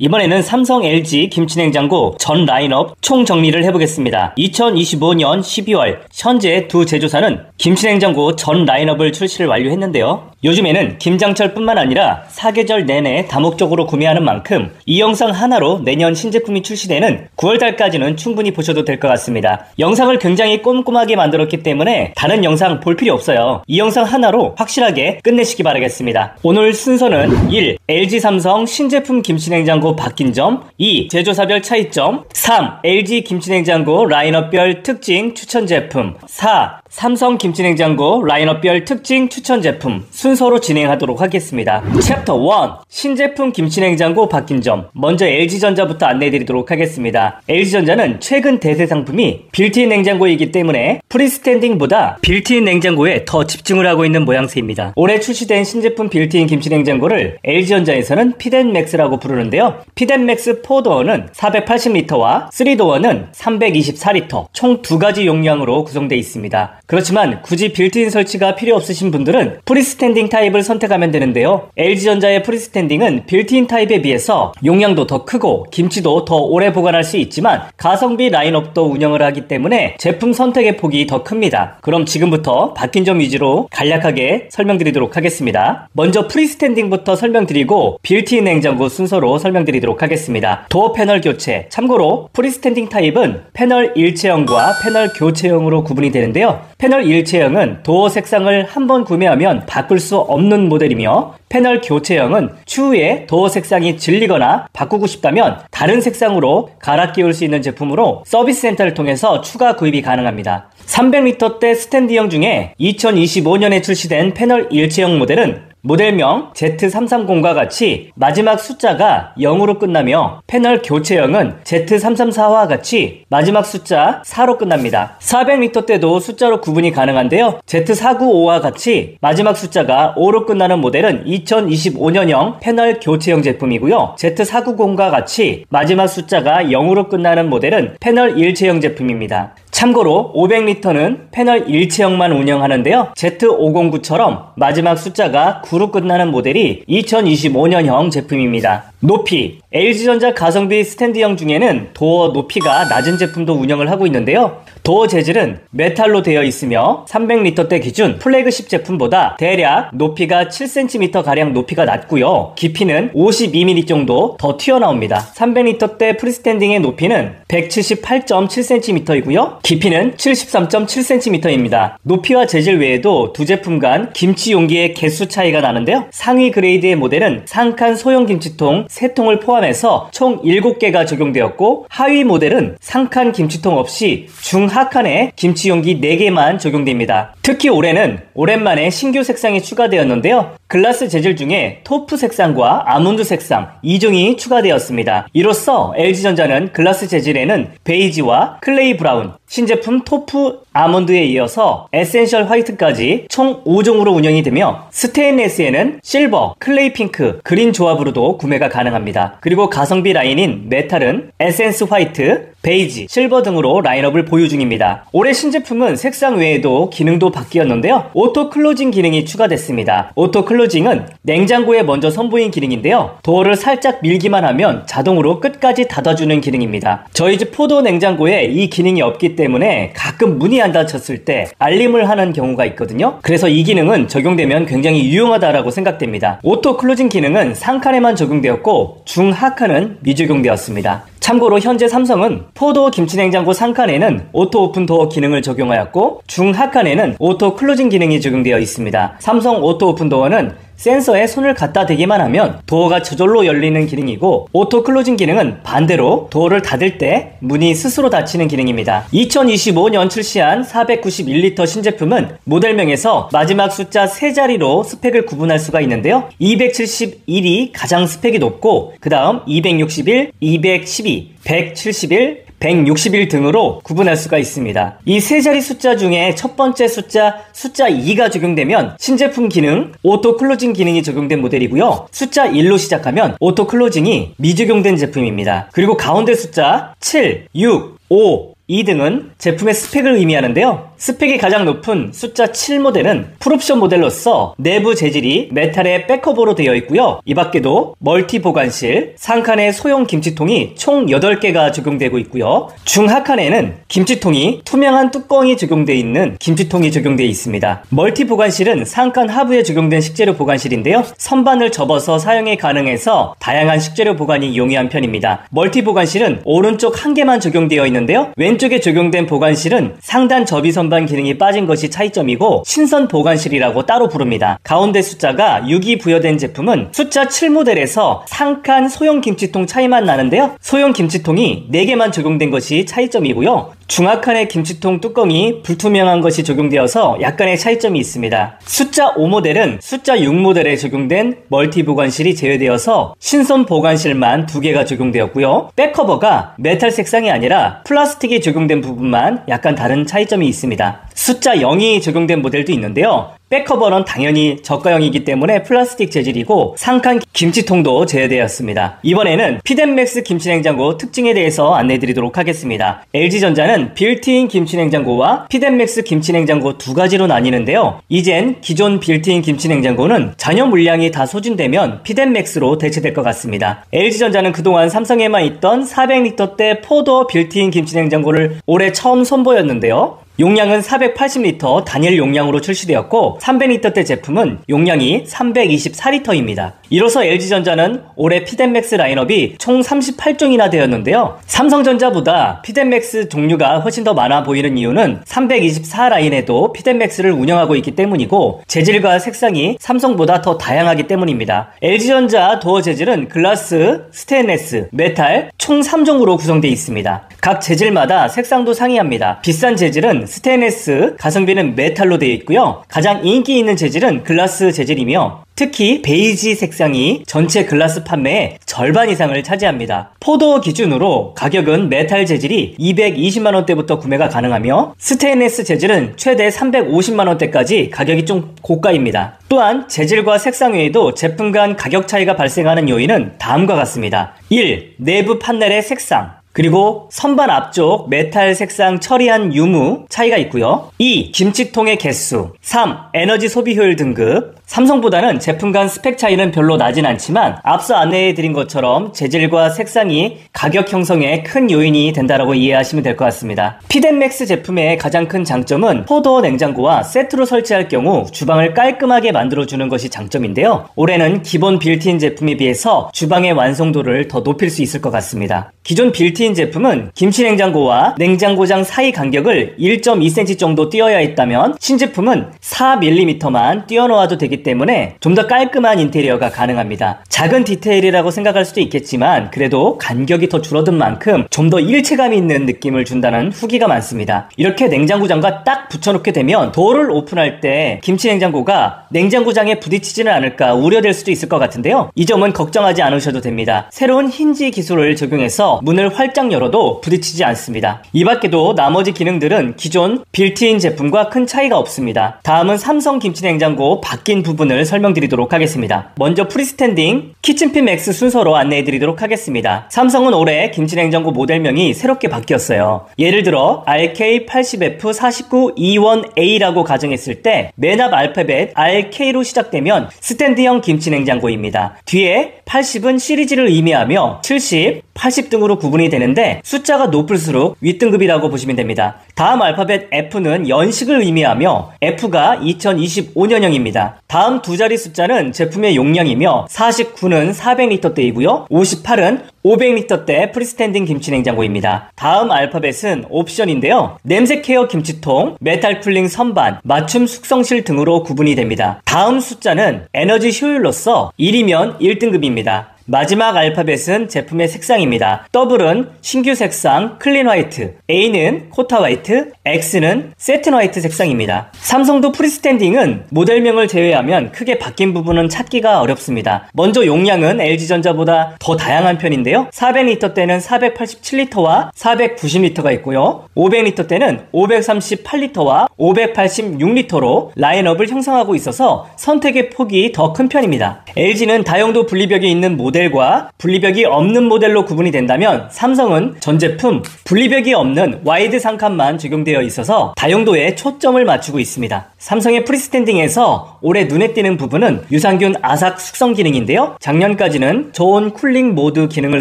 이번에는 삼성 LG 김치냉장고 전 라인업 총정리를 해보겠습니다. 2025년 12월 현재 두 제조사는 김치냉장고 전 라인업을 출시를 완료했는데요. 요즘에는 김장철 뿐만 아니라 사계절 내내 다목적으로 구매하는 만큼 이 영상 하나로 내년 신제품이 출시되는 9월달까지는 충분히 보셔도 될 것 같습니다. 영상을 굉장히 꼼꼼하게 만들었기 때문에 다른 영상 볼 필요 없어요. 이 영상 하나로 확실하게 끝내시기 바라겠습니다. 오늘 순서는 1. LG 삼성 신제품 김치냉장고 바뀐 점, 2. 제조사별 차이점, 3. LG 김치냉장고 라인업별 특징 추천 제품, 4. 삼성 김치냉장고 라인업별 특징 추천 제품 순서로 진행하도록 하겠습니다. 챕터 1. 신제품 김치냉장고 바뀐 점. 먼저 LG전자부터 안내해드리도록 하겠습니다. LG전자는 최근 대세 상품이 빌트인 냉장고이기 때문에 프리스탠딩보다 빌트인 냉장고에 더 집중을 하고 있는 모양새입니다. 올해 출시된 신제품 빌트인 김치냉장고를 LG전자에서는 피덴맥스라고 부르는데요. 피덴맥스 4도어는 480리터와 3도어는 324리터 총 두 가지 용량으로 구성되어 있습니다. 그렇지만 굳이 빌트인 설치가 필요 없으신 분들은 프리스탠딩 타입을 선택하면 되는데요. LG전자의 프리스탠딩은 빌트인 타입에 비해서 용량도 더 크고 김치도 더 오래 보관할 수 있지만 가성비 라인업도 운영을 하기 때문에 제품 선택의 폭이 더 큽니다. 그럼 지금부터 바뀐 점 위주로 간략하게 설명드리도록 하겠습니다. 먼저 프리스탠딩부터 설명드리고 빌트인 냉장고 순서로 설명드리도록 하겠습니다. 도어 패널 교체. 참고로 프리스탠딩 타입은 패널 일체형과 패널 교체형으로 구분이 되는데요. 패널 일체형은 도어 색상을 한번 구매하면 바꿀 수 없는 모델이며 패널 교체형은 추후에 도어 색상이 질리거나 바꾸고 싶다면 다른 색상으로 갈아 끼울 수 있는 제품으로 서비스 센터를 통해서 추가 구입이 가능합니다. 300리터대 스탠드형 중에 2025년에 출시된 패널 일체형 모델은 모델명 Z330과 같이 마지막 숫자가 0으로 끝나며 패널 교체형은 Z334와 같이 마지막 숫자 4로 끝납니다. 400리터 때도 숫자로 구분이 가능한데요. Z495와 같이 마지막 숫자가 5로 끝나는 모델은 2025년형 패널 교체형 제품이고요. Z490과 같이 마지막 숫자가 0으로 끝나는 모델은 패널 일체형 제품입니다. 참고로 500리터는 패널 일체형만 운영하는데요. Z509처럼 마지막 숫자가 9로 끝나는 모델이 2025년형 제품입니다. 높이. LG전자 가성비 스탠드형 중에는 도어 높이가 낮은 제품도 운영을 하고 있는데요. 도어 재질은 메탈로 되어 있으며 300리터대 기준 플래그십 제품보다 대략 높이가 7cm가량 높이가 낮고요. 깊이는 52mm 정도 더 튀어나옵니다. 300리터대 프리스탠딩의 높이는 178.7cm이고요. 깊이는 73.7cm입니다. 높이와 재질 외에도 두 제품 간 김치 용기의 개수 차이가 나는데요. 상위 그레이드의 모델은 상칸 소형 김치통 3통을 포함해서 총 7개가 적용되었고 하위 모델은 상칸 김치통 없이 중하칸에 김치 용기 4개만 적용됩니다. 특히 올해는 오랜만에 신규 색상이 추가되었는데요. 글라스 재질 중에 토프 색상과 아몬드 색상 2종이 추가되었습니다. 이로써 LG전자는 글라스 재질에는 베이지와 클레이 브라운, 신제품 토프 아몬드에 이어서 에센셜 화이트까지 총 5종으로 운영이 되며 스테인레스에는 실버, 클레이 핑크, 그린 조합으로도 구매가 가능합니다. 그리고 가성비 라인인 메탈은 에센스 화이트, 베이지, 실버 등으로 라인업을 보유 중입니다. 올해 신제품은 색상 외에도 기능도 바뀌었는데요. 오토 클로징 기능이 추가됐습니다. 오토 클로징은 냉장고에 먼저 선보인 기능인데요. 도어를 살짝 밀기만 하면 자동으로 끝까지 닫아주는 기능입니다. 저희 집 포도 냉장고에 이 기능이 없기 때문에 가끔 문이 안 닫혔을 때 알림을 하는 경우가 있거든요. 그래서 이 기능은 적용되면 굉장히 유용하다라고 생각됩니다. 오토 클로징 기능은 상칸에만 적용되었고 중하칸은 미적용되었습니다. 참고로 현재 삼성은 포도 김치냉장고 상칸에는 오토 오픈 도어 기능을 적용하였고 중하칸에는 오토 클로징 기능이 적용되어 있습니다. 삼성 오토 오픈 도어는 센서에 손을 갖다 대기만 하면 도어가 저절로 열리는 기능이고 오토 클로징 기능은 반대로 도어를 닫을 때 문이 스스로 닫히는 기능입니다. 2025년 출시한 491리터 신제품은 모델명에서 마지막 숫자 3자리로 스펙을 구분할 수가 있는데요. 271이 가장 스펙이 높고 그 다음 261, 212, 171, 161 등으로 구분할 수가 있습니다. 이 세 자리 숫자 중에 첫 번째 숫자 2가 적용되면 신제품 기능 오토 클로징 기능이 적용된 모델이고요. 숫자 1로 시작하면 오토 클로징이 미적용된 제품입니다. 그리고 가운데 숫자 7, 6, 5, 2등은 제품의 스펙을 의미하는데요. 스펙이 가장 높은 숫자 7 모델은 풀옵션 모델로서 내부 재질이 메탈의 백커버로 되어 있고요. 이 밖에도 멀티 보관실, 상칸에 소형 김치통이 총 8개가 적용되고 있고요. 중하칸에는 김치통이 투명한 뚜껑이 적용되어 있는 김치통이 적용되어 있습니다. 멀티 보관실은 상칸 하부에 적용된 식재료 보관실인데요. 선반을 접어서 사용이 가능해서 다양한 식재료 보관이 용이한 편입니다. 멀티 보관실은 오른쪽 한 개만 적용되어 있는데요. 왼쪽에 적용된 보관실은 상단 접이 선반 기능이 빠진 것이 차이점이고 신선 보관실이라고 따로 부릅니다. 가운데 숫자가 6이 부여된 제품은 숫자 7 모델에서 상칸 소형 김치통 차이만 나는데요. 소형 김치통이 4개만 적용된 것이 차이점이고요. 중하칸의 김치통 뚜껑이 불투명한 것이 적용되어서 약간의 차이점이 있습니다. 숫자 5 모델은 숫자 6 모델에 적용된 멀티 보관실이 제외되어서 신선 보관실만 2개가 적용되었고요. 백커버가 메탈 색상이 아니라 플라스틱이 적용된 부분만 약간 다른 차이점이 있습니다. 숫자 0이 적용된 모델도 있는데요. 백커버는 당연히 저가형이기 때문에 플라스틱 재질이고 상칸 김치통도 제외되었습니다. 이번에는 피덴맥스 김치냉장고 특징에 대해서 안내해드리도록 하겠습니다. LG전자는 빌트인 김치냉장고와 피덴맥스 김치냉장고 두 가지로 나뉘는데요. 이젠 기존 빌트인 김치냉장고는 잔여 물량이 다 소진되면 피덴맥스로 대체될 것 같습니다. LG전자는 그동안 삼성에만 있던 400리터대 포더 빌트인 김치냉장고를 올해 처음 선보였는데요. 용량은 480리터 단일 용량으로 출시되었고 300리터대 제품은 용량이 324리터입니다. 이로써 LG전자는 올해 피덴맥스 라인업이 총 38종이나 되었는데요. 삼성전자보다 피덴맥스 종류가 훨씬 더 많아 보이는 이유는 324 라인에도 피덴맥스를 운영하고 있기 때문이고 재질과 색상이 삼성보다 더 다양하기 때문입니다. LG전자 도어 재질은 글라스, 스테인레스, 메탈 총 3종으로 구성되어 있습니다. 각 재질마다 색상도 상이합니다. 비싼 재질은 스테인레스, 가성비는 메탈로 되어 있고요. 가장 인기 있는 재질은 글라스 재질이며 특히 베이지 색상이 전체 글라스 판매의 절반 이상을 차지합니다. 포도 기준으로 가격은 메탈 재질이 220만원대부터 구매가 가능하며 스테인레스 재질은 최대 350만원대까지 가격이 좀 고가입니다. 또한 재질과 색상 외에도 제품 간 가격 차이가 발생하는 요인은 다음과 같습니다. 1. 내부 판넬의 색상, 그리고 선반 앞쪽 메탈 색상 처리한 유무 차이가 있고요. 2. 김치통의 개수. 3. 에너지 소비 효율 등급. 삼성보다는 제품 간 스펙 차이는 별로 나진 않지만 앞서 안내해드린 것처럼 재질과 색상이 가격 형성에 큰 요인이 된다라고 이해하시면 될 것 같습니다. 피덴맥스 제품의 가장 큰 장점은 포도어 냉장고와 세트로 설치할 경우 주방을 깔끔하게 만들어주는 것이 장점인데요. 올해는 기본 빌트인 제품에 비해서 주방의 완성도를 더 높일 수 있을 것 같습니다. 기존 빌트인 제품은 김치냉장고와 냉장고장 사이 간격을 1.2cm 정도 띄어야 했다면 신제품은 4mm만 띄어놓아도 되기 때문에 좀 더 깔끔한 인테리어가 가능합니다. 작은 디테일이라고 생각할 수도 있겠지만 그래도 간격이 더 줄어든 만큼 좀 더 일체감 있는 느낌을 준다는 후기가 많습니다. 이렇게 냉장고장과 딱 붙여놓게 되면 도어를 오픈할 때 김치냉장고가 냉장고장에 부딪히지는 않을까 우려될 수도 있을 것 같은데요. 이 점은 걱정하지 않으셔도 됩니다. 새로운 힌지 기술을 적용해서 문을 활짝 열어도 부딪히지 않습니다. 이 밖에도 나머지 기능들은 기존 빌트인 제품과 큰 차이가 없습니다. 다음은 삼성 김치냉장고 바뀐 부분을 설명드리도록 하겠습니다. 먼저 프리스탠딩 키친핀 맥스 순서로 안내해드리도록 하겠습니다. 삼성은 올해 김치냉장고 모델명이 새롭게 바뀌었어요. 예를 들어 RK80F49E1A라고 가정했을 때 맨 앞 알파벳 RK로 시작되면 스탠드형 김치냉장고입니다. 뒤에 80은 시리즈를 의미하며 70, 80 등으로 구분이 되는데 숫자가 높을수록 윗등급이라고 보시면 됩니다. 다음 알파벳 F는 연식을 의미하며 F가 2025년형입니다. 다음 두 자리 숫자는 제품의 용량이며 49는 400리터대이고요. 58은 500리터대 프리스탠딩 김치냉장고입니다. 다음 알파벳은 옵션인데요. 냄새 케어 김치통, 메탈 쿨링 선반, 맞춤 숙성실 등으로 구분이 됩니다. 다음 숫자는 에너지 효율로서 1이면 1등급입니다. 마지막 알파벳은 제품의 색상입니다. W은 신규 색상 클린 화이트, A는 코타 화이트, X는 세틴 화이트 색상입니다. 삼성도 프리스탠딩은 모델명을 제외하면 크게 바뀐 부분은 찾기가 어렵습니다. 먼저 용량은 LG전자보다 더 다양한 편인데요. 400리터대는 487리터와 490리터가 있고요. 500리터대는 538리터와 586리터로 라인업을 형성하고 있어서 선택의 폭이 더 큰 편입니다. LG는 다용도 분리벽이 있는 모델 모델과 분리벽이 없는 모델로 구분이 된다면 삼성은 전 제품 분리벽이 없는 와이드 상칸만 적용되어 있어서 다용도에 초점을 맞추고 있습니다. 삼성의 프리스탠딩에서 올해 눈에 띄는 부분은 유산균 아삭 숙성 기능인데요. 작년까지는 저온 쿨링 모드 기능을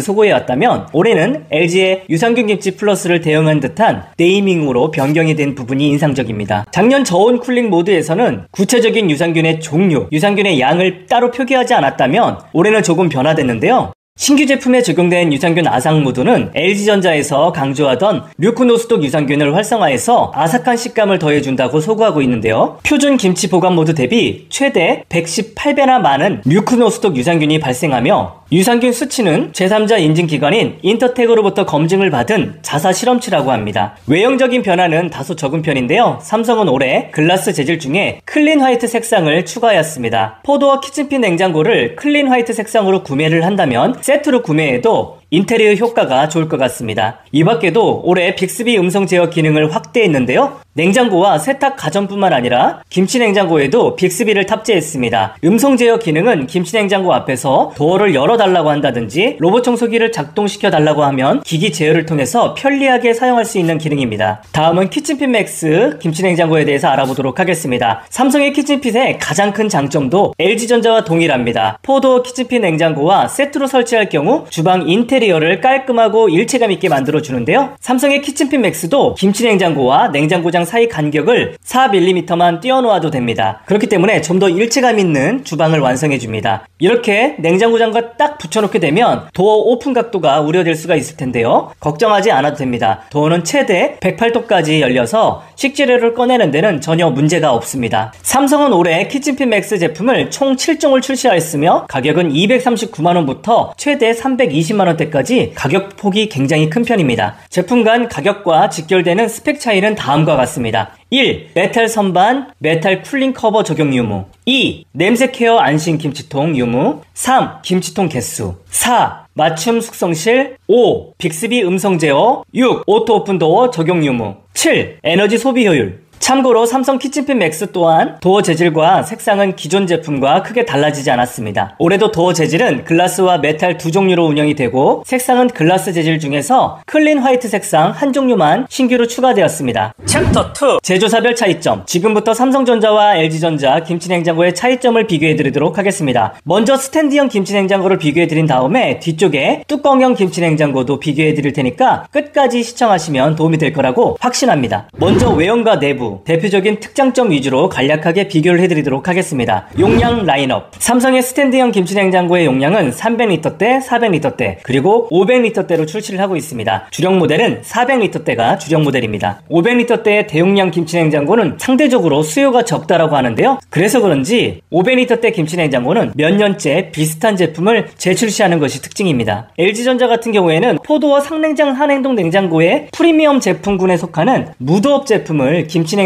소구해왔다면 올해는 LG의 유산균 김치 플러스를 대응한 듯한 네이밍으로 변경이 된 부분이 인상적입니다. 작년 저온 쿨링 모드에서는 구체적인 유산균의 종류, 유산균의 양을 따로 표기하지 않았다면 올해는 조금 변화됐는데요. 신규 제품에 적용된 유산균 아삭 모드는 LG전자에서 강조하던 뮤코노스톡 유산균을 활성화해서 아삭한 식감을 더해준다고 소구하고 있는데요. 표준 김치 보관 모드 대비 최대 118배나 많은 뮤코노스톡 유산균이 발생하며 유산균 수치는 제3자 인증기관인 인터텍으로부터 검증을 받은 자사 실험치라고 합니다. 외형적인 변화는 다소 적은 편인데요. 삼성은 올해 글라스 재질 중에 클린 화이트 색상을 추가하였습니다. 포도와 키친핀 냉장고를 클린 화이트 색상으로 구매를 한다면 세트로 구매해도 인테리어 효과가 좋을 것 같습니다. 이 밖에도 올해 빅스비 음성 제어 기능을 확대했는데요. 냉장고와 세탁 가전뿐만 아니라 김치 냉장고에도 빅스비를 탑재했습니다. 음성 제어 기능은 김치 냉장고 앞에서 도어를 열어달라고 한다든지 로봇 청소기를 작동시켜 달라고 하면 기기 제어를 통해서 편리하게 사용할 수 있는 기능입니다. 다음은 키친핏 맥스 김치 냉장고에 대해서 알아보도록 하겠습니다. 삼성의 키친핏의 가장 큰 장점도 LG전자와 동일합니다. 포도 키친핏 냉장고와 세트로 설치할 경우 주방 인테리어를 깔끔하고 일체감 있게 만들어주는데요. 삼성의 키친핏 맥스도 김치 냉장고와 냉장고장 사이 간격을 4mm만 띄워놓아도 됩니다. 그렇기 때문에 좀 더 일체감 있는 주방을 완성해줍니다. 이렇게 냉장고장과 딱 붙여놓게 되면 도어 오픈 각도가 우려될 수가 있을 텐데요. 걱정하지 않아도 됩니다. 도어는 최대 108도까지 열려서 식재료를 꺼내는 데는 전혀 문제가 없습니다. 삼성은 올해 키친핏 맥스 제품을 총 7종을 출시하였으며 가격은 239만원부터 최대 320만원대까지 가격 폭이 굉장히 큰 편입니다. 제품 간 가격과 직결되는 스펙 차이는 다음과 같습니다. 1. 메탈 선반, 메탈 쿨링 커버 적용 유무. 2. 냄새 케어 안심 김치통 유무. 3. 김치통 개수. 4. 맞춤 숙성실. 5. 빅스비 음성 제어. 6. 오토 오픈 도어 적용 유무. 7. 에너지 소비 효율. 참고로 삼성 키친핏 맥스 또한 도어 재질과 색상은 기존 제품과 크게 달라지지 않았습니다. 올해도 도어 재질은 글라스와 메탈 두 종류로 운영이 되고 색상은 글라스 재질 중에서 클린 화이트 색상 한 종류만 신규로 추가되었습니다. 챕터 2 제조사별 차이점. 지금부터 삼성전자와 LG전자 김치냉장고의 차이점을 비교해드리도록 하겠습니다. 먼저 스탠드형 김치냉장고를 비교해드린 다음에 뒤쪽에 뚜껑형 김치냉장고도 비교해드릴 테니까 끝까지 시청하시면 도움이 될 거라고 확신합니다. 먼저 외형과 내부 대표적인 특장점 위주로 간략하게 비교를 해드리도록 하겠습니다. 용량 라인업. 삼성의 스탠드형 김치냉장고의 용량은 300L대, 400L대, 그리고 500L대로 출시를 하고 있습니다. 주력 모델은 400L대가 주력 모델입니다. 500L대의 대용량 김치냉장고는 상대적으로 수요가 적다라고 하는데요. 그래서 그런지 500L대 김치냉장고는 몇 년째 비슷한 제품을 재출시하는 것이 특징입니다. LG전자 같은 경우에는 포도와 상냉장 한행동 냉장고의 프리미엄 제품군에 속하는 무드업 제품을 김치냉장고에도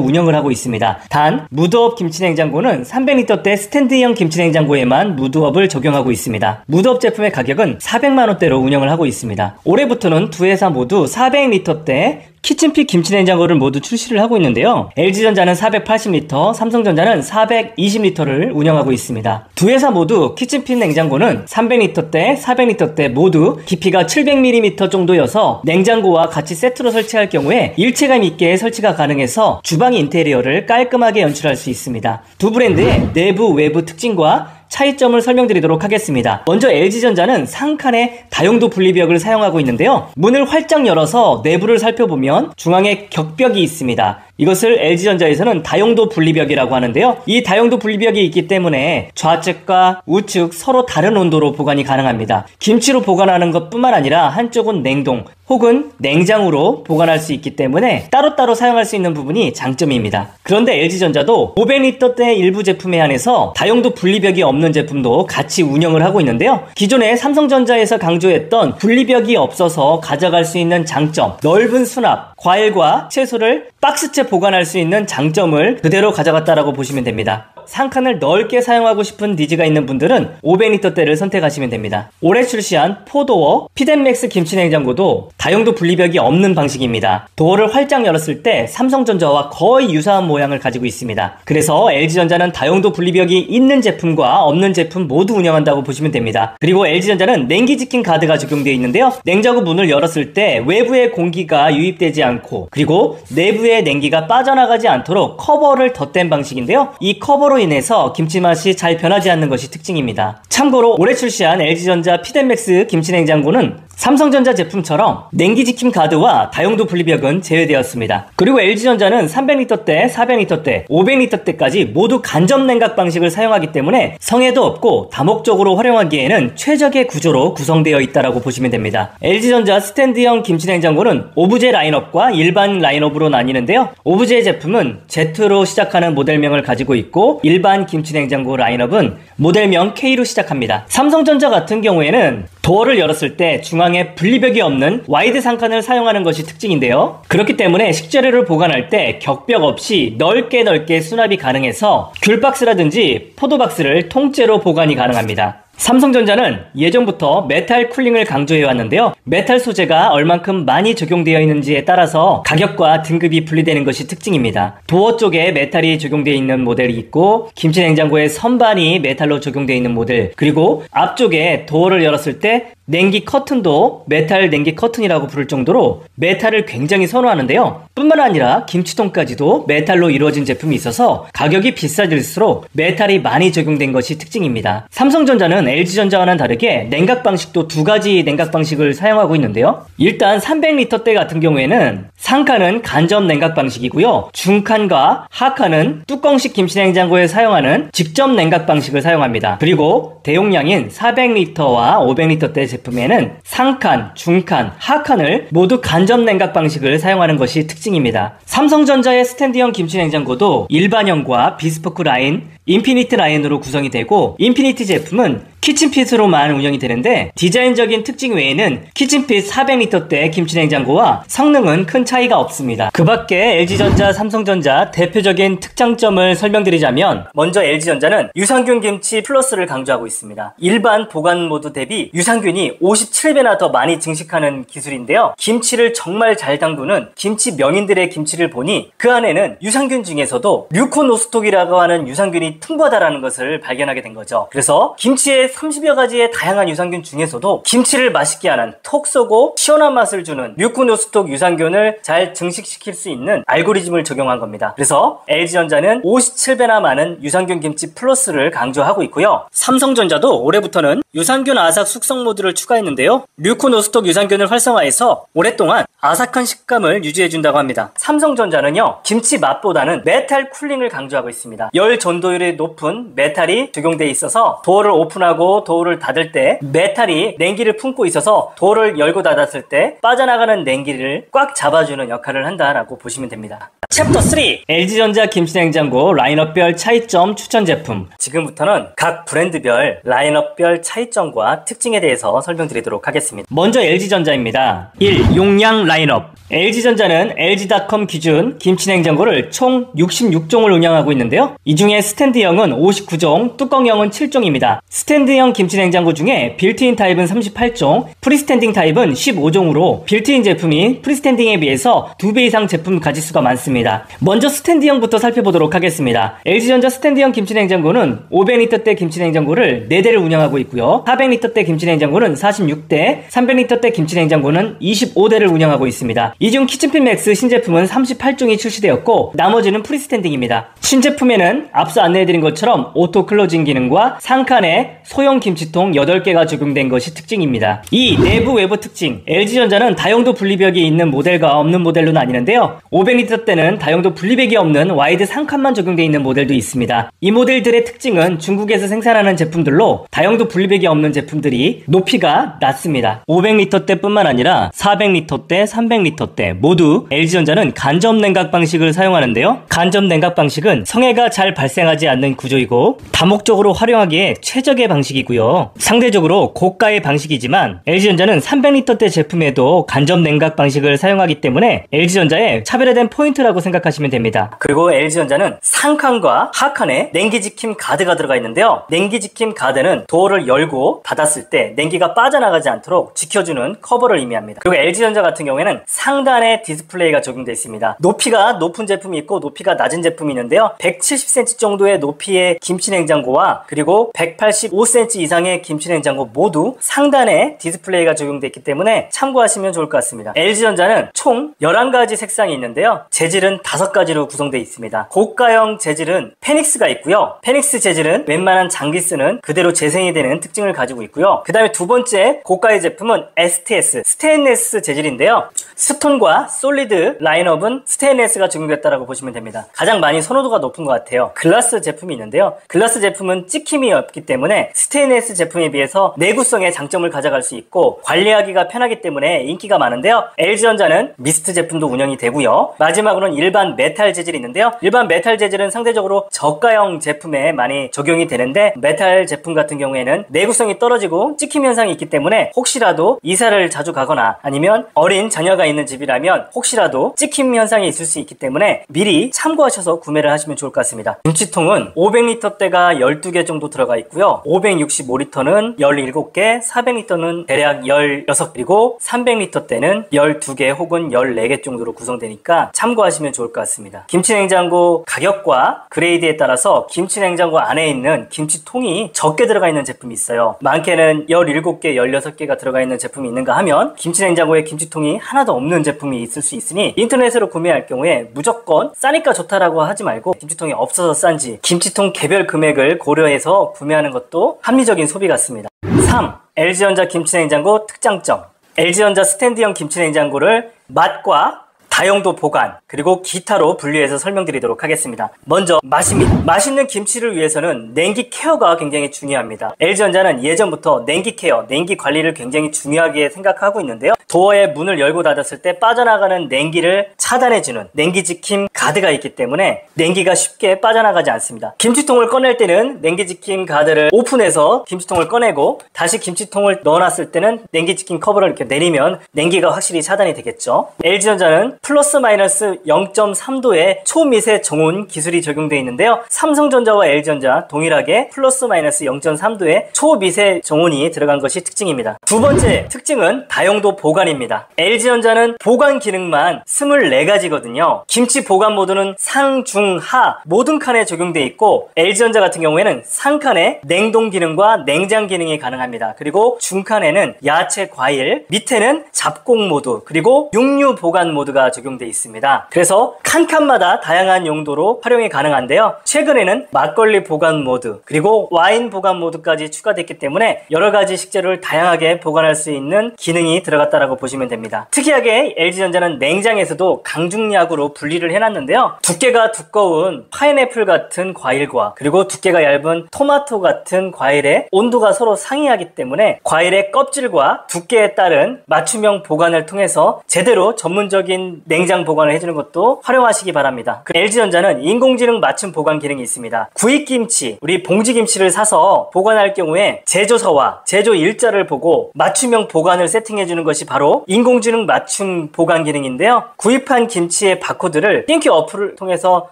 운영을 하고 있습니다. 단 무드업 김치냉장고는 300L대 스탠드형 김치냉장고에만 무드업을 적용하고 있습니다. 무드업 제품의 가격은 400만원대로 운영을 하고 있습니다. 올해부터는 두 회사 모두 400L대 키친핏 김치냉장고를 모두 출시를 하고 있는데요. LG전자는 480L, 삼성전자는 420L를 운영하고 있습니다. 두 회사 모두 키친핏 냉장고는 300L대, 400L대 모두 깊이가 700mm 정도여서 냉장고와 같이 세트로 설치할 경우에 일체감 있게 설치가 가능해서 주방 인테리어를 깔끔하게 연출할 수 있습니다. 두 브랜드의 내부, 외부 특징과 차이점을 설명드리도록 하겠습니다. 먼저 LG전자는 상칸의 다용도 분리벽을 사용하고 있는데요. 문을 활짝 열어서 내부를 살펴보면 중앙에 격벽이 있습니다. 이것을 LG전자에서는 다용도 분리벽이라고 하는데요. 이 다용도 분리벽이 있기 때문에 좌측과 우측 서로 다른 온도로 보관이 가능합니다. 김치로 보관하는 것뿐만 아니라 한쪽은 냉동 혹은 냉장으로 보관할 수 있기 때문에 따로따로 사용할 수 있는 부분이 장점입니다. 그런데 LG전자도 500L대 일부 제품에 한해서 다용도 분리벽이 없는 제품도 같이 운영을 하고 있는데요. 기존에 삼성전자에서 강조했던 분리벽이 없어서 가져갈 수 있는 장점, 넓은 수납, 과일과 채소를 박스채 보관할 수 있는 장점을 그대로 가져갔다라고 보시면 됩니다. 상칸을 넓게 사용하고 싶은 니즈가 있는 분들은 500L대를 선택하시면 됩니다. 올해 출시한 4도어 피덴맥스 김치냉장고도 다용도 분리벽이 없는 방식입니다. 도어를 활짝 열었을 때 삼성전자와 거의 유사한 모양을 가지고 있습니다. 그래서 LG전자는 다용도 분리벽이 있는 제품과 없는 제품 모두 운영한다고 보시면 됩니다. 그리고 LG전자는 냉기 지킴 가드가 적용되어 있는데요. 냉장고 문을 열었을 때 외부의 공기가 유입되지 않고 그리고 내부의 냉기가 빠져나가지 않도록 커버를 덧댄 방식인데요. 이 커버로 인해서 김치 맛이 잘 변하지 않는 것이 특징입니다. 참고로 올해 출시한 LG전자 피덴맥스 김치냉장고는 삼성전자 제품처럼 냉기 지킴 가드와 다용도 분리벽은 제외되었습니다. 그리고 LG전자는 300L대, 400L대, 500L대까지 모두 간접 냉각 방식을 사용하기 때문에 성에도 없고 다목적으로 활용하기에는 최적의 구조로 구성되어 있다고 보시면 됩니다. LG전자 스탠드형 김치냉장고는 오브제 라인업과 일반 라인업으로 나뉘는데요. 오브제 제품은 Z로 시작하는 모델명을 가지고 있고 일반 김치냉장고 라인업은 모델명 K로 시작합니다. 삼성전자 같은 경우에는 도어를 열었을 때 중앙에 분리벽이 없는 와이드 상칸을 사용하는 것이 특징인데요. 그렇기 때문에 식재료를 보관할 때 격벽 없이 넓게 수납이 가능해서 귤박스라든지 포도박스를 통째로 보관이 가능합니다. 삼성전자는 예전부터 메탈 쿨링을 강조해왔는데요. 메탈 소재가 얼만큼 많이 적용되어 있는지에 따라서 가격과 등급이 분리되는 것이 특징입니다. 도어 쪽에 메탈이 적용되어 있는 모델이 있고 김치냉장고의 선반이 메탈로 적용되어 있는 모델, 그리고 앞쪽에 도어를 열었을 때 냉기 커튼도 메탈 냉기 커튼이라고 부를 정도로 메탈을 굉장히 선호하는데요. 뿐만 아니라 김치통까지도 메탈로 이루어진 제품이 있어서 가격이 비싸질수록 메탈이 많이 적용된 것이 특징입니다. 삼성전자는 LG전자와는 다르게 냉각 방식도 두 가지 냉각 방식을 사용하고 있는데요. 일단 300L대 같은 경우에는 상칸은 간접 냉각 방식이고요. 중칸과 하칸은 뚜껑식 김치냉장고에 사용하는 직접 냉각 방식을 사용합니다. 그리고 대용량인 400L와 500L대 제품에는 상칸, 중칸, 하칸을 모두 간접 냉각 방식을 사용하는 것이 특징입니다. 삼성전자의 스탠드형 김치냉장고도 일반형과 비스포크 라인, 인피니트 라인으로 구성이 되고 인피니트 제품은 키친핏으로만 운영이 되는데 디자인적인 특징 외에는 키친핏 400L대 김치냉장고와 성능은 큰 차이가 없습니다. 그 밖에 LG전자, 삼성전자 대표적인 특장점을 설명드리자면 먼저 LG전자는 유산균 김치 플러스를 강조하고 있습니다. 일반 보관 모드 대비 유산균이 57배나 더 많이 증식하는 기술인데요. 김치를 정말 잘 담그는 김치 명인들의 김치를 보니 그 안에는 유산균 중에서도 류코노스톡이라고 하는 유산균이 풍부하다는 것을 발견하게 된 거죠. 그래서 김치의 30여 가지의 다양한 유산균 중에서도 김치를 맛있게 하는 톡 쏘고 시원한 맛을 주는 류코노스톡 유산균을 잘 증식시킬 수 있는 알고리즘을 적용한 겁니다. 그래서 LG전자는 57배나 많은 유산균 김치 플러스를 강조하고 있고요. 삼성전자도 올해부터는 유산균 아삭 숙성 모드를 추가했는데요. 류코노스톡 유산균을 활성화해서 오랫동안 아삭한 식감을 유지해준다고 합니다. 삼성전자는요, 김치 맛보다는 메탈 쿨링을 강조하고 있습니다. 열 전도율이 높은 메탈이 적용되어 있어서 도어를 오픈하고 도어를 닫을 때 메탈이 냉기를 품고 있어서 도어를 열고 닫았을 때 빠져나가는 냉기를 꽉 잡아주는 역할을 한다라고 보시면 됩니다. 챕터 3! LG전자 김치냉장고 라인업별 차이점 추천 제품. 지금부터는 각 브랜드별 라인업별 차이점과 특징에 대해서 설명드리도록 하겠습니다. 먼저 LG전자입니다. 1. 용량 라인업. LG전자는 LG닷컴 기준 김치냉장고를 총 66종을 운영하고 있는데요. 이 중에 스탠드형은 59종, 뚜껑형은 7종입니다. 스탠드형 김치냉장고 중에 빌트인 타입은 38종, 프리스탠딩 타입은 15종으로 빌트인 제품이 프리스탠딩에 비해서 2배 이상 제품 가짓수가 많습니다. 먼저 스탠드형부터 살펴보도록 하겠습니다. LG전자 스탠드형 김치냉장고는 500L대 김치냉장고를 4대를 운영하고 있고요. 400L대 김치냉장고는 46대, 300L대 김치냉장고는 25대를 운영하고 있습니다. 이 중 키친핏 맥스 신제품은 38종이 출시되었고 나머지는 프리스탠딩입니다. 신제품에는 앞서 안내해드린 것처럼 오토 클로징 기능과 상칸에 소형 김치통 8개가 적용된 것이 특징입니다. 이 내부 외부 특징, LG전자는 다용도 분리벽이 있는 모델과 없는 모델로 나뉘는데요. 500L대는 다용도 분리벽이 없는 와이드 상칸만 적용되어 있는 모델도 있습니다. 이 모델들의 특징은 중국에서 생산하는 제품들로 다용도 분리벽이 없는 제품들이 높이가 낮습니다. 500L대 뿐만 아니라 400L대, 300L대 모두 LG전자는 간접 냉각 방식을 사용하는데요. 간접 냉각 방식은 성해가 잘 발생하지 않는 구조이고 다목적으로 활용하기에 최적의 방식입니다. 방식이고요. 상대적으로 고가의 방식이지만 LG전자는 300리터대 제품에도 간접 냉각 방식을 사용하기 때문에 LG전자의 차별화된 포인트라고 생각하시면 됩니다. 그리고 LG전자는 상칸과 하칸에 냉기지킴 가드가 들어가 있는데요. 냉기지킴 가드는 도어를 열고 닫았을 때 냉기가 빠져나가지 않도록 지켜주는 커버를 의미합니다. 그리고 LG전자 같은 경우에는 상단에 디스플레이가 적용되어 있습니다. 높이가 높은 제품이 있고 높이가 낮은 제품이 있는데요. 170cm 정도의 높이의 김치냉장고와 그리고 185cm 이상의 김치냉장고 모두 상단에 디스플레이가 적용되어 있기 때문에 참고하시면 좋을 것 같습니다. LG전자는 총 11가지 색상이 있는데요. 재질은 5가지로 구성되어 있습니다. 고가형 재질은 페닉스가 있고요. 페닉스 재질은 웬만한 장기 쓰는 그대로 재생이 되는 특징을 가지고 있고요. 그 다음에 두 번째 고가의 제품은 STS, 스테인레스 재질인데요. 스톤과 솔리드 라인업은 스테인레스가 적용됐다고 보시면 됩니다. 가장 많이 선호도가 높은 것 같아요. 글라스 제품이 있는데요. 글라스 제품은 찍힘이 없기 때문에 스테인레스 제품에 비해서 내구성의 장점을 가져갈 수 있고 관리하기가 편하기 때문에 인기가 많은데요. LG전자는 미스트 제품도 운영이 되고요. 마지막으로는 일반 메탈 재질이 있는데요. 일반 메탈 재질은 상대적으로 저가형 제품에 많이 적용이 되는데 메탈 제품 같은 경우에는 내구성이 떨어지고 찍힘 현상이 있기 때문에 혹시라도 이사를 자주 가거나 아니면 어린 자녀가 있는 집이라면 혹시라도 찍힘 현상이 있을 수 있기 때문에 미리 참고하셔서 구매를 하시면 좋을 것 같습니다. 김치통은 500리터대가 12개 정도 들어가 있고요. 565리터는 17개, 400리터는 대략 16, 그리고 300리터대는 12개 혹은 14개 정도로 구성되니까 참고하시면 좋을 것 같습니다. 김치냉장고 가격과 그레이드에 따라서 김치냉장고 안에 있는 김치통이 적게 들어가 있는 제품이 있어요. 많게는 17개, 16개가 들어가 있는 제품이 있는가 하면 김치냉장고에 김치통이 하나도 없는 제품이 있을 수 있으니 인터넷으로 구매할 경우에 무조건 싸니까 좋다라고 하지 말고 김치통이 없어서 싼지 김치통 개별 금액을 고려해서 구매하는 것도 합리적인 소비 같습니다. 3. LG전자 김치냉장고 특장점. LG전자 스탠드형 김치냉장고를 맛과 다용도 보관 그리고 기타로 분류해서 설명드리도록 하겠습니다. 먼저 맛입니다. 맛있는 김치를 위해서는 냉기 케어가 굉장히 중요합니다. LG전자는 예전부터 냉기 케어, 냉기 관리를 굉장히 중요하게 생각하고 있는데요. 도어의 문을 열고 닫았을 때 빠져나가는 냉기를 차단해주는 냉기지킴 가드가 있기 때문에 냉기가 쉽게 빠져나가지 않습니다. 김치통을 꺼낼 때는 냉기지킴 가드를 오픈해서 김치통을 꺼내고 다시 김치통을 넣어놨을 때는 냉기지킴 커버를 이렇게 내리면 냉기가 확실히 차단이 되겠죠. LG전자는 플러스 마이너스 0.3도의 초미세 정온 기술이 적용되어 있는데요. 삼성전자와 LG전자 동일하게 플러스 마이너스 0.3도의 초미세 정온이 들어간 것이 특징입니다. 두 번째 특징은 다용도 보관입니다. LG전자는 보관 기능만 24가지거든요. 김치 보관 모드는 상, 중, 하 모든 칸에 적용되어 있고 LG전자 같은 경우에는 상칸에 냉동 기능과 냉장 기능이 가능합니다. 그리고 중칸에는 야채, 과일, 밑에는 잡곡 모드 그리고 육류 보관 모드가 적용되어 있습니다. 그래서 칸칸마다 다양한 용도로 활용이 가능한데요. 최근에는 막걸리 보관 모드 그리고 와인 보관 모드까지 추가됐기 때문에 여러가지 식재료를 다양하게 보관할 수 있는 기능이 들어갔다라고 보시면 됩니다. 특이하게 LG전자는 냉장에서도 강중약으로 분리를 해놨는데요. 두께가 두꺼운 파인애플 같은 과일과 그리고 두께가 얇은 토마토 같은 과일의 온도가 서로 상이하기 때문에 과일의 껍질과 두께에 따른 맞춤형 보관을 통해서 제대로 전문적인 냉장 보관을 해주는 것도 활용하시기 바랍니다. LG전자는 인공지능 맞춤 보관 기능이 있습니다. 구입김치, 우리 봉지김치를 사서 보관할 경우에 제조서와 제조 일자를 보고 맞춤형 보관을 세팅해주는 것이 바로 인공지능 맞춤 보관 기능인데요. 구입한 김치의 바코드를 띵키 어플을 통해서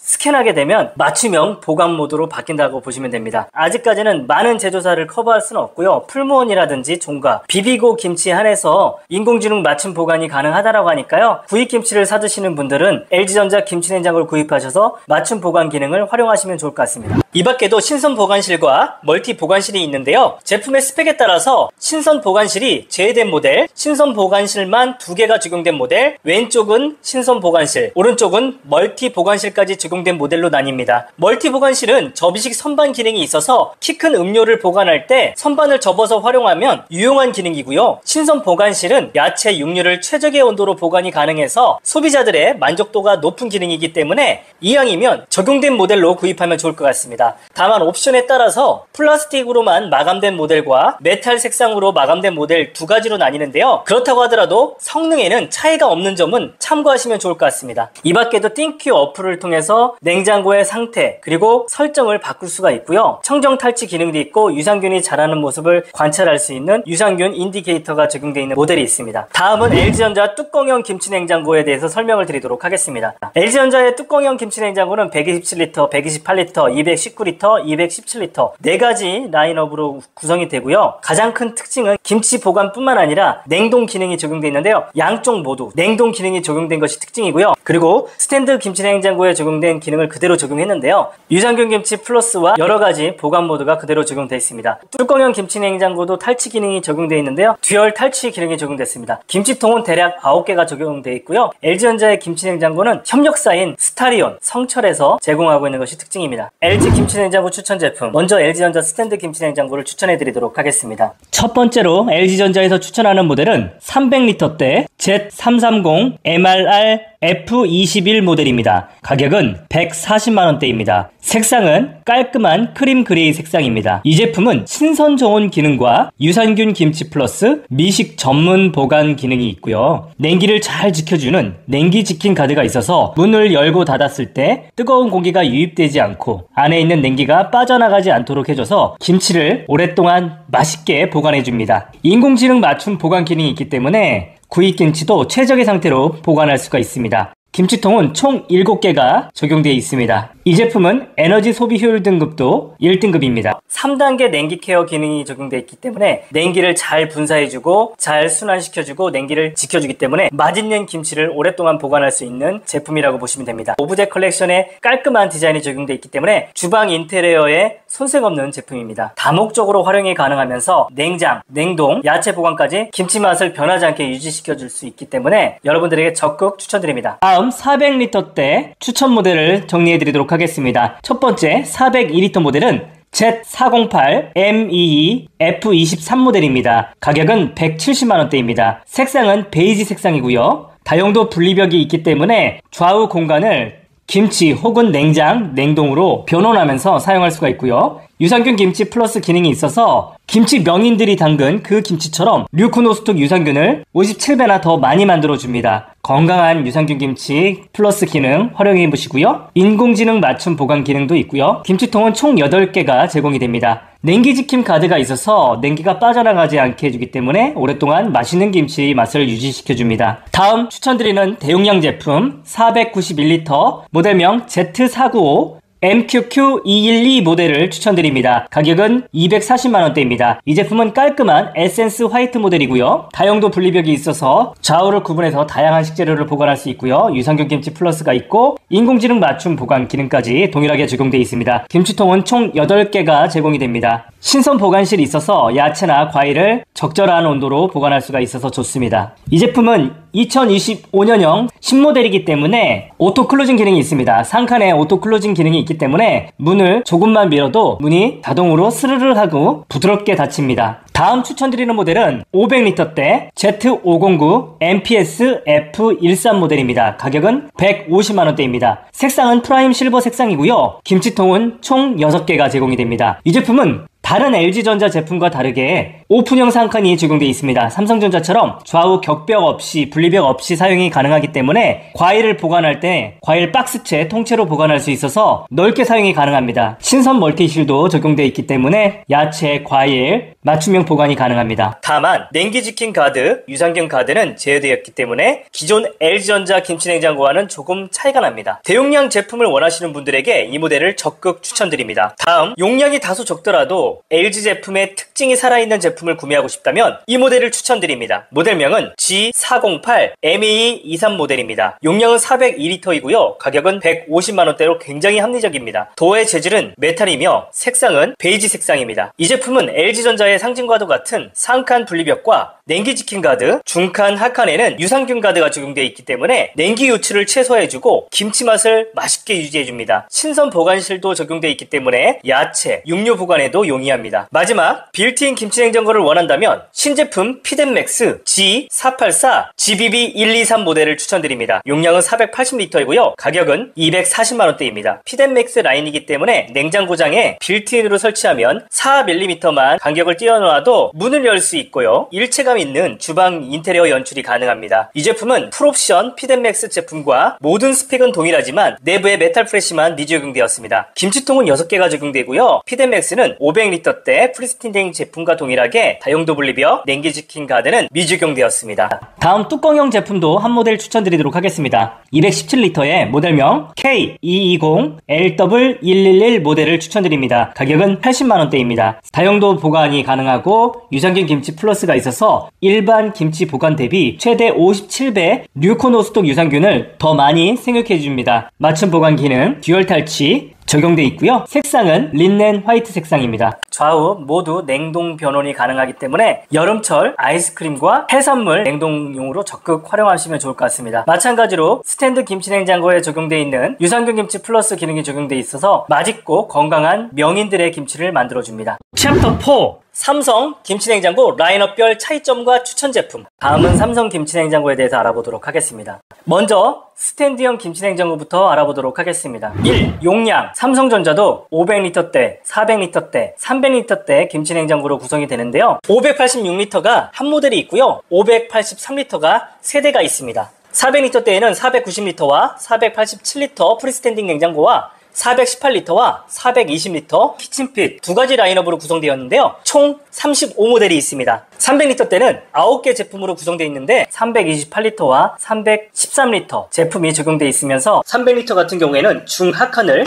스캔하게 되면 맞춤형 보관 모드로 바뀐다고 보시면 됩니다. 아직까지는 많은 제조사를 커버할 수는 없고요. 풀무원이라든지 종가, 비비고 김치에 한해서 인공지능 맞춤 보관이 가능하다라고 하니까요. 구입김치를 사드시는 분들은 LG전자 김치냉장고를 구입하셔서 맞춤 보관 기능을 활용하시면 좋을 것 같습니다. 이 밖에도 신선 보관실과 멀티 보관실이 있는데요. 제품의 스펙에 따라서 신선 보관실이 제외된 모델, 신선 보관실만 2개가 적용된 모델, 왼쪽은 신선 보관실, 오른쪽은 멀티 보관실까지 적용된 모델로 나뉩니다. 멀티 보관실은 접이식 선반 기능이 있어서 키 큰 음료를 보관할 때 선반을 접어서 활용하면 유용한 기능이고요. 신선 보관실은 야채, 육류를 최적의 온도로 보관이 가능해서 소비자들의 만족도가 높은 기능이기 때문에 이왕이면 적용된 모델로 구입하면 좋을 것 같습니다. 다만 옵션에 따라서 플라스틱으로만 마감된 모델과 메탈 색상으로 마감된 모델 두 가지로 나뉘는데요. 그렇다고 하더라도 성능에는 차이가 없는 점은 참고하시면 좋을 것 같습니다. 이 밖에도 띵큐 어플을 통해서 냉장고의 상태 그리고 설정을 바꿀 수가 있고요. 청정 탈취 기능도 있고 유산균이 자라는 모습을 관찰할 수 있는 유산균 인디케이터가 적용되어 있는 모델이 있습니다. 다음은 LG전자 뚜껑형 김치냉장고에 대해서 설명을 드리도록 하겠습니다. LG전자의 뚜껑형 김치냉장고는 127리터, 128리터, 219리터, 217리터 4가지 라인업으로 구성이 되고요. 가장 큰 특징은 김치 보관뿐만 아니라 냉동 기능이 적용되어 있는데요. 양쪽 모두 냉동 기능이 적용된 것이 특징이고요. 그리고 스탠드 김치냉장고에 적용된 기능을 그대로 적용했는데요. 유산균 김치 플러스와 여러가지 보관 모드가 그대로 적용되어 있습니다. 뚜껑형 김치냉장고도 탈취 기능이 적용되어 있는데요. 듀얼 탈취 기능이 적용됐습니다. 김치통은 대략 9개가 적용되어 있고요. LG전자의 김치냉장고는 협력사인 스타리온, 성철에서 제공하고 있는 것이 특징입니다. LG 김치냉장고 추천 제품, 먼저 LG전자 스탠드 김치냉장고를 추천해드리도록 하겠습니다. 첫 번째로 LG전자에서 추천하는 모델은 300리터대 Z330 MRR F21 모델입니다. 가격은 140만원대입니다. 색상은 깔끔한 크림 그레이 색상입니다. 이 제품은 신선 저온 기능과 유산균 김치 플러스 미식 전문 보관 기능이 있고요. 냉기를 잘 지켜주는 냉기 지킨 가드가 있어서 문을 열고 닫았을 때 뜨거운 공기가 유입되지 않고 안에 있는 냉기가 빠져나가지 않도록 해줘서 김치를 오랫동안 맛있게 보관해줍니다. 인공지능 맞춤 보관 기능이 있기 때문에 구입 김치도 최적의 상태로 보관할 수가 있습니다. 김치통은 총 7개가 적용되어 있습니다. 이 제품은 에너지 소비 효율 등급도 1등급입니다. 3단계 냉기 케어 기능이 적용되어 있기 때문에 냉기를 잘 분사해주고 잘 순환시켜주고 냉기를 지켜주기 때문에 맛있는 김치를 오랫동안 보관할 수 있는 제품이라고 보시면 됩니다. 오브제 컬렉션에 깔끔한 디자인이 적용되어 있기 때문에 주방 인테리어에 손색 없는 제품입니다. 다목적으로 활용이 가능하면서 냉장, 냉동, 야채 보관까지 김치 맛을 변하지 않게 유지시켜줄 수 있기 때문에 여러분들에게 적극 추천드립니다. 다음 400리터대 추천 모델을 정리해드리도록 하겠습니다. 첫 번째 402리터 모델은 Z408 MEE F23 모델입니다. 가격은 170만원대입니다. 색상은 베이지 색상이고요. 다용도 분리벽이 있기 때문에 좌우 공간을 김치 혹은 냉장, 냉동으로 변환하면서 사용할 수가 있고요. 유산균 김치 플러스 기능이 있어서 김치 명인들이 담근 그 김치처럼 류크노스톡 유산균을 57배나 더 많이 만들어줍니다. 건강한 유산균 김치 플러스 기능 활용해 보시고요. 인공지능 맞춤 보관 기능도 있고요. 김치통은 총 8개가 제공이 됩니다. 냉기 지킴 가드가 있어서 냉기가 빠져나가지 않게 해주기 때문에 오랫동안 맛있는 김치 맛을 유지시켜줍니다. 다음 추천드리는 대용량 제품 491리터 모델명 Z495 MQQ212 모델을 추천드립니다. 가격은 240만원대입니다. 이 제품은 깔끔한 에센스 화이트 모델이고요. 다용도 분리벽이 있어서 좌우를 구분해서 다양한 식재료를 보관할 수 있고요. 유산균 김치 플러스가 있고 인공지능 맞춤 보관 기능까지 동일하게 적용되어 있습니다. 김치통은 총 8개가 제공이 됩니다. 신선 보관실이 있어서 야채나 과일을 적절한 온도로 보관할 수가 있어서 좋습니다. 이 제품은 2025년형 신모델이기 때문에 오토 클로징 기능이 있습니다. 상칸에 오토 클로징 기능이 있기 때문에 문을 조금만 밀어도 문이 자동으로 스르르 하고 부드럽게 닫힙니다. 다음 추천드리는 모델은 500리터대 Z509 MPS F13 모델입니다. 가격은 150만원대입니다. 색상은 프라임 실버 색상이고요. 김치통은 총 6개가 제공이 됩니다. 이 제품은 다른 LG전자 제품과 다르게 오픈형 상칸이 적용되어 있습니다. 삼성전자처럼 좌우 격벽 없이 분리벽 없이 사용이 가능하기 때문에 과일을 보관할 때 과일 박스채 통째로 보관할 수 있어서 넓게 사용이 가능합니다. 신선 멀티실도 적용되어 있기 때문에 야채, 과일, 맞춤형 보관이 가능합니다. 다만 냉기 지킨 가드, 유산균 가드는 제외되었기 때문에 기존 LG전자 김치냉장고와는 조금 차이가 납니다. 대용량 제품을 원하시는 분들에게 이 모델을 적극 추천드립니다. 다음 용량이 다소 적더라도 LG 제품의 특징이 살아있는 제품을 구매하고 싶다면 이 모델을 추천드립니다. 모델명은 G408 MEE23 모델입니다. 용량은 402리터이고요. 가격은 150만원대로 굉장히 합리적입니다. 도어의 재질은 메탈이며 색상은 베이지 색상입니다. 이 제품은 LG전자의 전자의 상징과도 같은 상칸 분리벽과 냉기 지킴 가드, 중칸, 하칸에는 유산균 가드가 적용되어 있기 때문에 냉기 유출을 최소화해주고 김치 맛을 맛있게 유지해줍니다. 신선 보관실도 적용되어 있기 때문에 야채, 육류 보관에도 용이합니다. 마지막, 빌트인 김치냉장고를 원한다면 신제품 피덴맥스 G484 GBB123 모델을 추천드립니다. 용량은 480리터이고요. 가격은 240만원대입니다. 피덴맥스 라인이기 때문에 냉장고장에 빌트인으로 설치하면 4mm만 간격을 띄워놓아도 문을 열 수 있고요. 일체감 있는 주방 인테리어 연출이 가능합니다. 이 제품은 풀옵션 피덴맥스 제품과 모든 스펙은 동일하지만 내부에 메탈 프레쉬만 미적용되었습니다. 김치통은 6개가 적용되고요. 피덴맥스는 500리터대 프리스틴 제품과 동일하게 다용도 분리벽, 냉기 지킴 가드는 미적용되었습니다. 다음 뚜껑형 제품도 한 모델 추천드리도록 하겠습니다. 217리터의 모델명 K220LW111 모델을 추천드립니다. 가격은 80만원대입니다. 다용도 보관이 가능하고 유산균 김치 플러스가 있어서 일반 김치 보관 대비 최대 57배 류코노스톡 유산균을 더 많이 생육해줍니다. 맞춤 보관 기능, 듀얼 탈취 적용되어 있고요. 색상은 린넨 화이트 색상입니다. 좌우 모두 냉동 변온이 가능하기 때문에 여름철 아이스크림과 해산물 냉동용으로 적극 활용하시면 좋을 것 같습니다. 마찬가지로 스탠드 김치냉장고에 적용되어 있는 유산균 김치 플러스 기능이 적용되어 있어서 맛있고 건강한 명인들의 김치를 만들어줍니다. 챕터 4 삼성 김치냉장고 라인업별 차이점과 추천 제품. 다음은 삼성 김치냉장고에 대해서 알아보도록 하겠습니다. 먼저 스탠드형 김치냉장고부터 알아보도록 하겠습니다. 1. 용량. 삼성전자도 500리터대, 400리터대, 300리터대 김치냉장고로 구성이 되는데요. 586리터가 한 모델이 있고요. 583리터가 3대가 있습니다. 400리터대에는 490리터와 487리터 프리스탠딩 냉장고와 418리터와 420리터 키친핏 두 가지 라인업으로 구성되었는데요. 총 35모델이 있습니다. 300리터대는 9개 제품으로 구성되어 있는데 328리터와 313리터 제품이 적용되어 있으면서 300리터 같은 경우에는 중하칸을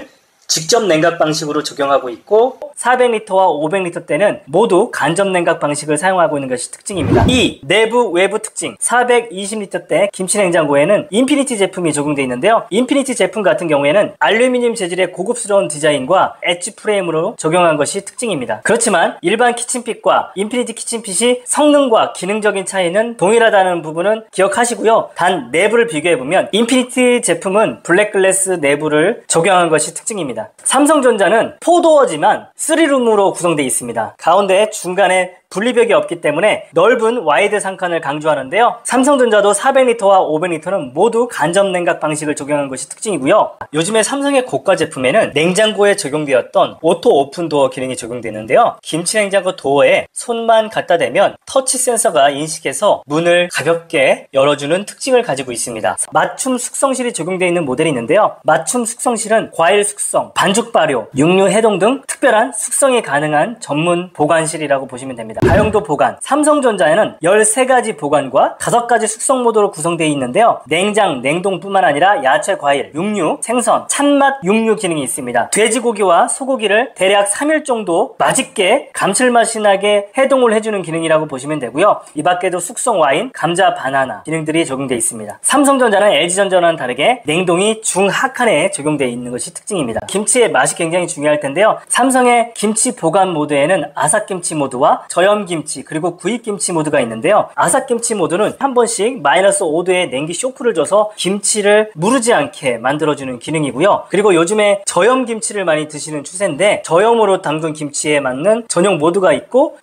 직접 냉각 방식으로 적용하고 있고 400리터와 500리터대는 모두 간접 냉각 방식을 사용하고 있는 것이 특징입니다. 2. 내부 외부 특징. 420리터대 김치냉장고에는 인피니티 제품이 적용되어 있는데요. 인피니티 제품 같은 경우에는 알루미늄 재질의 고급스러운 디자인과 엣지 프레임으로 적용한 것이 특징입니다. 그렇지만 일반 키친핏과 인피니티 키친핏이 성능과 기능적인 차이는 동일하다는 부분은 기억하시고요. 단 내부를 비교해보면 인피니티 제품은 블랙글래스 내부를 적용한 것이 특징입니다. 삼성전자는 4도어지만 3룸으로 구성되어 있습니다. 가운데 중간에 분리벽이 없기 때문에 넓은 와이드 상칸을 강조하는데요. 삼성전자도 400리터와 500리터는 모두 간접 냉각 방식을 적용한 것이 특징이고요. 요즘에 삼성의 고가 제품에는 냉장고에 적용되었던 오토 오픈 도어 기능이 적용되는데요. 김치냉장고 도어에 손만 갖다 대면 터치 센서가 인식해서 문을 가볍게 열어주는 특징을 가지고 있습니다. 맞춤 숙성실이 적용되어 있는 모델이 있는데요. 맞춤 숙성실은 과일 숙성, 반죽 발효, 육류 해동 등 특별한 숙성이 가능한 전문 보관실이라고 보시면 됩니다. 다용도 보관. 삼성전자에는 13가지 보관과 5가지 숙성 모드로 구성되어 있는데요. 냉장, 냉동뿐만 아니라 야채, 과일, 육류, 생선, 찬맛 육류 기능이 있습니다. 돼지고기와 소고기를 대략 3일 정도 맛있게 감칠맛이 나게 해동을 해주는 기능이라고 보시면 되고요. 이 밖에도 숙성 와인, 감자, 바나나 기능들이 적용되어 있습니다. 삼성전자는 LG전자와는 다르게 냉동이 중하칸에 적용되어 있는 것이 특징입니다. 김치의 맛이 굉장히 중요할 텐데요. 삼성의 김치 보관 모드에는 아삭김치 모드와 저염김치 그리고 구입김치 모드가 있는데요. 아삭김치 모드는 한 번씩 마이너스 5도의 냉기 쇼크를 줘서 김치를 무르지 않게 만들어주는 기능이고요. 그리고 요즘에 저염김치를 많이 드시는 추세인데 저염으로 담근 김치에 맞는 전용 모드가 있고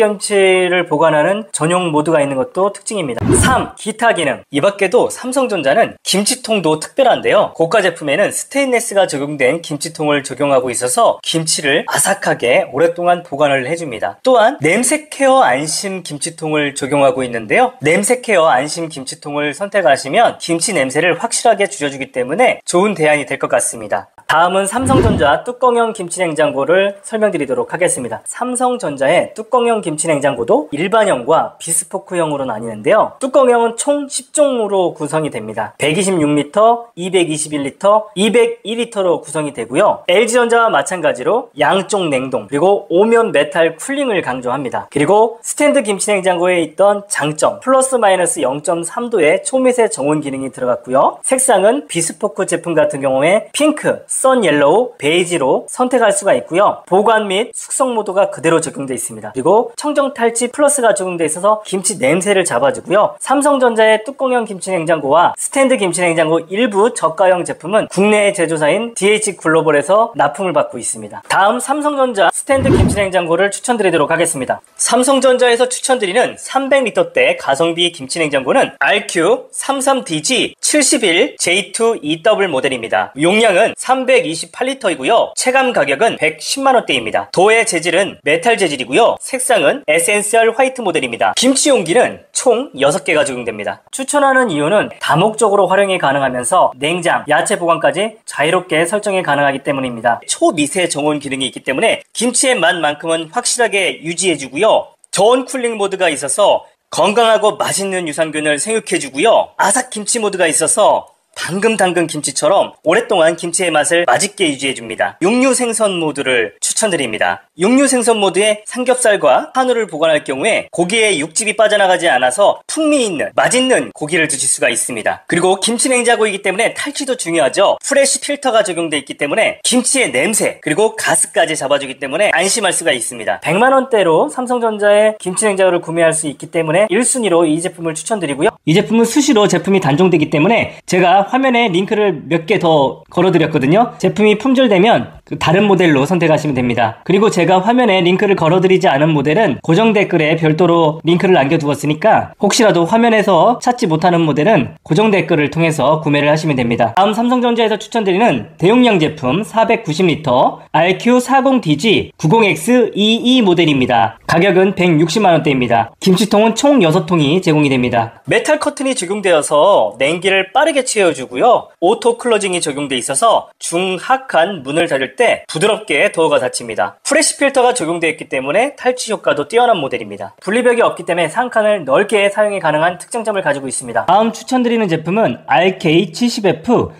구입김치를 보관하는 전용 모드가 있는 것도 특징입니다. 3. 기타 기능. 이 밖에도 삼성전자는 김치통도 특별한데요. 고가 제품에는 스테인레스가 적용된 김치통을 적용하고 있어서 김치를 아삭하게 오랫동안 보관을 해줍니다. 또한 냄새 케어 안심 김치통을 적용하고 있는데요. 냄새 케어 안심 김치통을 선택하시면 김치 냄새를 확실하게 줄여주기 때문에 좋은 대안이 될 것 같습니다. 다음은 삼성전자 뚜껑형 김치냉장고를 설명드리도록 하겠습니다. 삼성전자의 뚜껑형 김치냉장고도 일반형과 비스포크형으로 나뉘는데요. 뚜껑형은 총 10종으로 구성이 됩니다. 126리터, 221리터, 202리터로 구성이 되고요. LG전자와 마찬가지로 양쪽 냉동 그리고 오면 메탈 쿨링을 강조합니다. 그리고 스탠드 김치냉장고에 있던 장점 플러스 마이너스 0.3도의 초미세 정온 기능이 들어갔고요. 색상은 비스포크 제품 같은 경우에 핑크, 썬 옐로우, 베이지로 선택할 수가 있고요. 보관 및 숙성 모드가 그대로 적용되어 있습니다. 그리고 청정 탈취 플러스가 적용되어 있어서 김치 냄새를 잡아주고요. 삼성전자의 뚜껑형 김치냉장고와 스탠드 김치냉장고 일부 저가형 제품은 국내 제조사인 DH글로벌에서 납품을 받고 있습니다. 다음 삼성전자 스탠드 김치냉장고를 추천드리도록 하겠습니다. 삼성전자에서 추천드리는 300L대 가성비 김치냉장고는 RQ33DG71J2EW 모델입니다. 용량은 328L이고요. 체감 가격은 110만원대입니다. 도의 재질은 메탈 재질이고요. 색상은 에센셜 화이트 모델입니다. 김치 용기는 총 6개가 적용됩니다. 추천하는 이유는 다목적으로 활용이 가능하면서 냉장, 야채 보관까지 자유롭게 설정이 가능하기 때문입니다. 초미세 정온 기능이 있기 때문에 김치의 맛만큼은 확실하게 유지해주고요. 저온 쿨링 모드가 있어서 건강하고 맛있는 유산균을 생육해주고요. 아삭 김치 모드가 있어서 방금 담근 김치처럼 오랫동안 김치의 맛을 맛있게 유지해줍니다. 육류 생선 모드를 추천드립니다. 육류 생선 모드에 삼겹살과 한우를 보관할 경우에 고기에 육즙이 빠져나가지 않아서 풍미 있는 맛있는 고기를 드실 수가 있습니다. 그리고 김치 냉장고이기 때문에 탈취도 중요하죠. 프레쉬 필터가 적용되어 있기 때문에 김치의 냄새 그리고 가스까지 잡아주기 때문에 안심할 수가 있습니다. 100만원대로 삼성전자의 김치 냉장고를 구매할 수 있기 때문에 1순위로 이 제품을 추천드리고요. 이 제품은 수시로 제품이 단종되기 때문에 제가 화면에 링크를 몇 개 더 걸어드렸거든요. 제품이 품절되면 다른 모델로 선택하시면 됩니다. 그리고 제가 화면에 링크를 걸어드리지 않은 모델은 고정 댓글에 별도로 링크를 남겨두었으니까 혹시라도 화면에서 찾지 못하는 모델은 고정 댓글을 통해서 구매를 하시면 됩니다. 다음 삼성전자에서 추천드리는 대용량 제품 490L RQ40DG90X22 모델입니다. 가격은 160만원대입니다. 김치통은 총 6통이 제공이 됩니다. 메탈 커튼이 적용되어서 냉기를 빠르게 채워주고요. 오토 클로징이 적용되어 있어서 중하칸 문을 닫을 때 부드럽게 도어가 닫힙니다. 프레쉬 필터가 적용되어 있기 때문에 탈취 효과도 뛰어난 모델입니다. 분리벽이 없기 때문에 상칸을 넓게 사용이 가능한 특장점을 가지고 있습니다. 다음 추천드리는 제품은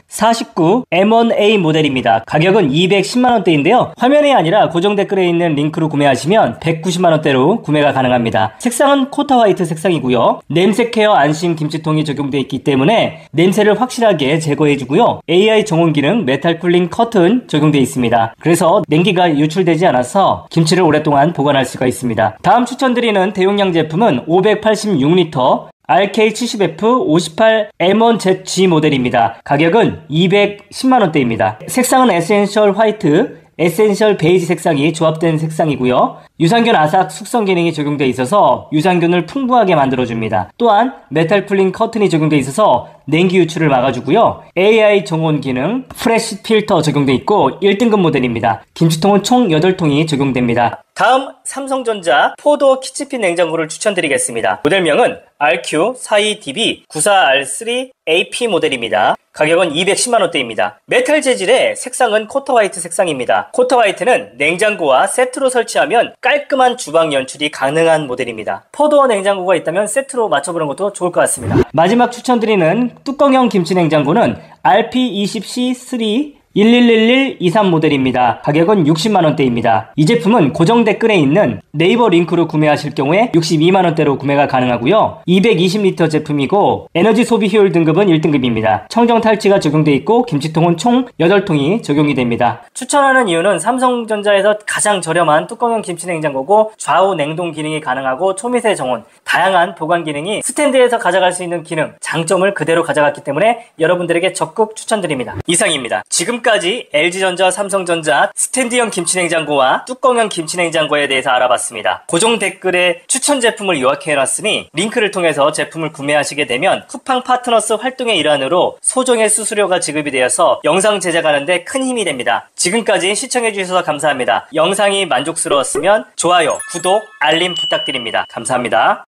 RK70F49M1A 모델입니다. 가격은 210만원대인데요. 화면이 아니라 고정 댓글에 있는 링크로 구매하시면 190만원대로 구매가 가능합니다. 색상은 코타 화이트 색상이고요. 냄새 케어 안심 김치통이 적용되어 있기 때문에 냄새를 확실하게 제거해주고요. AI 정온 기능 메탈 쿨링 커튼 적용되어 있습니다. 그래서 냉기가 유출되지 않아서 김치를 오랫동안 보관할 수가 있습니다. 다음 추천드리는 대용량 제품은 586L RK70F58M1ZG 모델입니다. 가격은 210만원대입니다. 색상은 에센셜 화이트, 에센셜 베이지 색상이 조합된 색상이고요. 유산균 아삭 숙성 기능이 적용되어 있어서 유산균을 풍부하게 만들어줍니다. 또한 메탈 쿨링 커튼이 적용되어 있어서 냉기 유출을 막아주고요. AI 정온 기능, 프레쉬 필터 적용되어 있고 1등급 모델입니다. 김치통은 총 8통이 적용됩니다. 다음 삼성전자 포도 키치핀 냉장고를 추천드리겠습니다. 모델명은 RQ42DB94R3AP 모델입니다. 가격은 210만원대입니다. 메탈 재질의 색상은 코터 화이트 색상입니다. 코터 화이트는 냉장고와 세트로 설치하면 깔끔한 주방 연출이 가능한 모델입니다. 포도어 냉장고가 있다면 세트로 맞춰보는 것도 좋을 것 같습니다. 마지막 추천드리는 뚜껑형 김치 냉장고는 RP20C3 111123 모델입니다. 가격은 60만원대입니다. 이 제품은 고정 댓글에 있는 네이버 링크로 구매하실 경우에 62만원대로 구매가 가능하고요. 220L 제품이고 에너지 소비 효율 등급은 1등급입니다. 청정 탈취가 적용되어 있고 김치통은 총 8통이 적용이 됩니다. 추천하는 이유는 삼성전자에서 가장 저렴한 뚜껑형 김치냉장고고 좌우 냉동 기능이 가능하고 초미세 정온, 다양한 보관 기능이 스탠드에서 가져갈 수 있는 기능, 장점을 그대로 가져갔기 때문에 여러분들에게 적극 추천드립니다. 이상입니다. 지금까지 LG전자, 삼성전자 스탠드형 김치냉장고와 뚜껑형 김치냉장고에 대해서 알아봤습니다. 고정 댓글에 추천 제품을 요약해놨으니 링크를 통해서 제품을 구매하시게 되면 쿠팡 파트너스 활동의 일환으로 소정의 수수료가 지급이 되어서 영상 제작하는데 큰 힘이 됩니다. 지금까지 시청해주셔서 감사합니다. 영상이 만족스러웠으면 좋아요, 구독, 알림 부탁드립니다. 감사합니다.